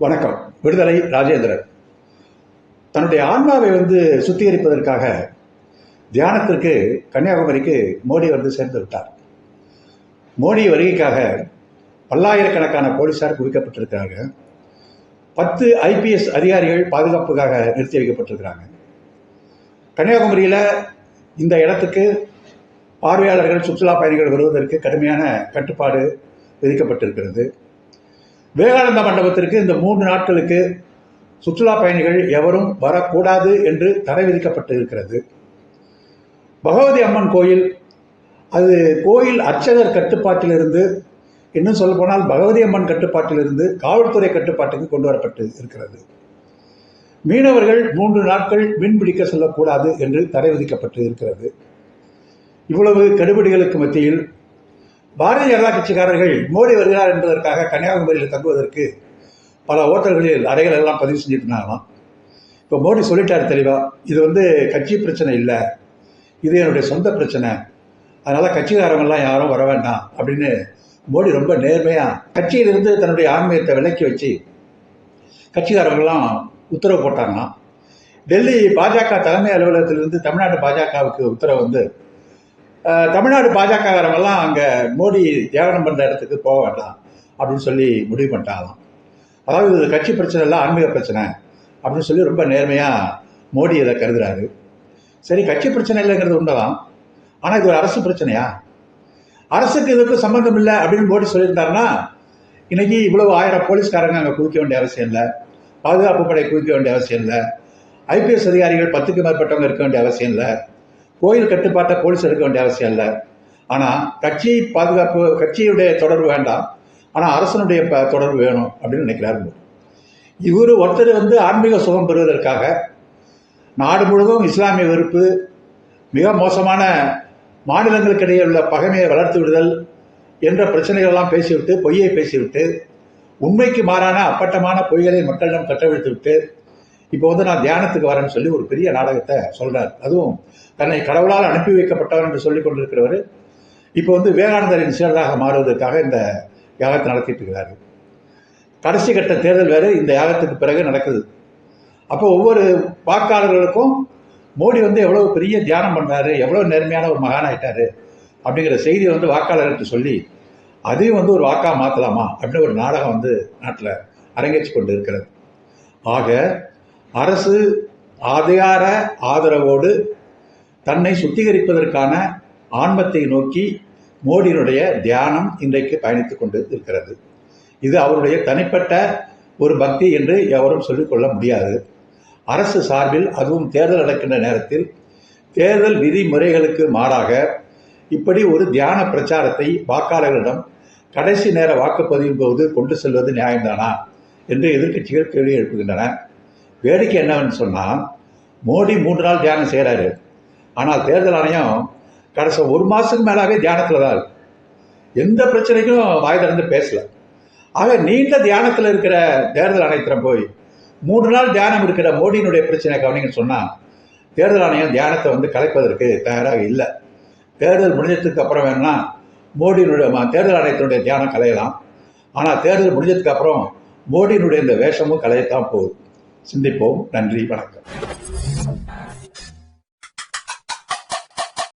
வணக்கம். விடுதலை ராஜேந்திரன். தன்னுடைய ஆன்மாவை சுத்திகரிப்பதற்காக தியானத்திற்கு கன்னியாகுமரிக்கு மோடி சேர்ந்து விட்டார். மோடி வருகைக்காக பல்லாயிரக்கணக்கான போலீசார் குவிக்கப்பட்டிருக்கிறாங்க. 10 IPS அதிகாரிகள் பாதுகாப்புக்காக நிறுத்தி வைக்கப்பட்டிருக்கிறாங்க. கன்னியாகுமரியில் இந்த இடத்துக்கு பார்வையாளர்கள், சுற்றுலா பயணிகள் வருவதற்கு கடுமையான கட்டுப்பாடு விதிக்கப்பட்டிருக்கிறது. விவேகானந்த மண்டபத்திற்கு இந்த 3 நாட்களுக்கு சுற்றுலா பயணிகள் எவரும் வரக்கூடாது என்று தடை விதிக்கப்பட்டு இருக்கிறது. பகவதி அம்மன் கோயில், அது கோயில் அர்ச்சகர் கட்டுப்பாட்டிலிருந்து, இன்னும் சொல்ல போனால் பகவதி அம்மன் கட்டுப்பாட்டிலிருந்து காவல்துறை கட்டுப்பாட்டுக்கு கொண்டு வரப்பட்டு இருக்கிறது. மீனவர்கள் 3 நாட்கள் மீன்பிடிக்க செல்லக்கூடாது என்று தடை விதிக்கப்பட்டு இருக்கிறது. இவ்வளவு கெடுபிடிகளுக்கு மத்தியில் பாரதிய ஜனதா கட்சிக்காரர்கள் மோடி வருகிறார் என்பதற்காக கன்னியாகுமரியில் தங்குவதற்கு பல ஓட்டல்களில் அறைகள் எல்லாம் பதிவு செஞ்சுட்டு இருந்தாங்களாம். இப்போ மோடி சொல்லிட்டார் தெளிவா, இது கட்சி பிரச்சனை இல்லை, இது என்னுடைய சொந்த பிரச்சனை, அதனால் கட்சிக்காரங்கள்லாம் யாரும் வர வேண்டாம் அப்படின்னு மோடி ரொம்ப நேர்மையாக கட்சியிலிருந்து தன்னுடைய ஆன்மீகத்தை விலக்கி வச்சு கட்சிக்காரங்கள்லாம் உத்தரவு போட்டாங்களாம். டெல்லி பாஜக தலைமை அலுவலகத்திலிருந்து தமிழ்நாடு பாஜகவுக்கு உத்தரவு தமிழ்நாடு பாஜககாரங்கெல்லாம் அங்கே மோடி தியானம் பண்ணுற இடத்துக்கு போக வேண்டாம் அப்படின்னு சொல்லி முடிவு பண்ணிட்டாங்களாம். அதாவது இது கட்சி பிரச்சனை இல்லை, ஆன்மீக பிரச்சனை அப்படின்னு சொல்லி ரொம்ப நேர்மையாக மோடி இதை கருதுறாரு. சரி, கட்சி பிரச்சனை இல்லைங்கிறது உண்மைதான். ஆனால் இது ஒரு அரசு பிரச்சனையா? அரசுக்கு இதுக்கு சம்பந்தம் இல்லை அப்படின்னு மோடி சொல்லியிருந்தாருன்னா இன்னைக்கு இவ்வளவு 1000 போலீஸ்காரங்க அங்கே குவிக்க வேண்டிய அவசியம் இல்லை, பாதுகாப்பு படை குவிக்க வேண்டிய அவசியம் இல்லை, IPS அதிகாரிகள் 10க்கும் மேற்பட்டவங்க இருக்க வேண்டிய அவசியம் இல்லை, கோயில் கட்டுப்பாட்டை போலீஸ் எடுக்க வேண்டிய அவசியம் இல்லை. ஆனால் கட்சி பாதுகாப்பு, கட்சியுடைய தொடர்பு வேண்டாம், ஆனால் அரசனுடைய தொடர்பு வேணும் அப்படின்னு நினைக்கிறாரு. இவர் ஒருத்தர் ஆன்மீக சுகம் பெறுவதற்காக நாடு முழுவதும் இஸ்லாமிய வெறுப்பு, மிக மோசமான மாநிலங்களுக்கிடையே உள்ள பகைமையை வளர்த்து விடுதல் என்ற பிரச்சனைகளெல்லாம் பேசிவிட்டு, பொய்யை பேசிவிட்டு, உண்மைக்கு மாறான அப்பட்டமான பொய்களை மக்களிடம் கட்டவிழ்த்து விட்டு இப்போ நான் தியானத்துக்கு வரேன்னு சொல்லி ஒரு பெரிய நாடகத்தை சொல்கிறார். அதுவும் தன்னை கடவுளால் அனுப்பி வைக்கப்பட்டவர் என்று சொல்லிக் கொண்டிருக்கிறவர் இப்போ விவேகானந்தரின் சீடராக மாறுவதற்காக இந்த யாகத்தை நடத்திட்டு இருக்கிறாரு. கடைசி கட்ட தேர்தல் வேறு இந்த யாகத்துக்கு பிறகு நடக்குது. அப்போ ஒவ்வொரு வாக்காளர்களுக்கும் மோடி எவ்வளோ பெரிய தியானம் பண்ணுறாரு, எவ்வளோ நேர்மையான ஒரு மகானாயிட்டாரு அப்படிங்கிற செய்தியை வாக்காளர்கிட்ட சொல்லி அதையும் ஒரு வாக்காக மாற்றலாமா அப்படின்னு ஒரு நாடகம் நாட்டில் அரங்கேற்றி கொண்டு இருக்கிறது. ஆக அரசு அதிகார ஆதரவோடு தன்னை சுத்திகரிப்பதற்கான ஆன்மத்தை நோக்கி மோடியினுடைய தியானம் இன்றைக்கு பயணித்துக் கொண்டு இருக்கிறது. இது அவருடைய தனிப்பட்ட ஒரு பக்தி என்று எவரும் சொல்லிக்கொள்ள முடியாது. அரசு சார்பில், அதுவும் தேர்தல் நடக்கின்ற நேரத்தில் தேர்தல் விதிமுறைகளுக்கு மாறாக இப்படி ஒரு தியான பிரச்சாரத்தை வாக்காளர்களிடம் கடைசி நேர வாக்குப்பதிவின் போது கொண்டு செல்வது நியாயம்தானா என்று எதிர்க்கட்சிகள் கேள்வி எழுப்புகின்றன. வேடிக்கை என்னவென்னு சொன்னால், மோடி 3 நாள் தியானம் செய்கிறாரு, ஆனால் தேர்தல் ஆணையம் கடைசி 1 மாதத்துக்கு மேலாகவே தியானத்தில் தான் இருக்கு. எந்த பிரச்சனைக்கும் வாய் திறந்து பேசலை. ஆக நீண்ட தியானத்தில் இருக்கிற தேர்தல் ஆணையத்திடம் போய் 3 நாள் தியானம் இருக்கிற மோடியினுடைய பிரச்சனை கவனிங்கன்னு சொன்னால் தேர்தல் ஆணையம் தியானத்தை கலைப்பதற்கு தயாராக இல்லை. தேர்தல் முடிஞ்சதுக்கு அப்புறம் வேணும்னா மோடியினுடைய தேர்தல் ஆணையத்தினுடைய தியானம் கலையலாம். ஆனால் தேர்தல் முடிஞ்சதுக்கு அப்புறம் மோடியினுடைய இந்த வேஷமும் கலையத்தான் போகுது. சிந்திப்போம். நன்றி, வணக்கம்.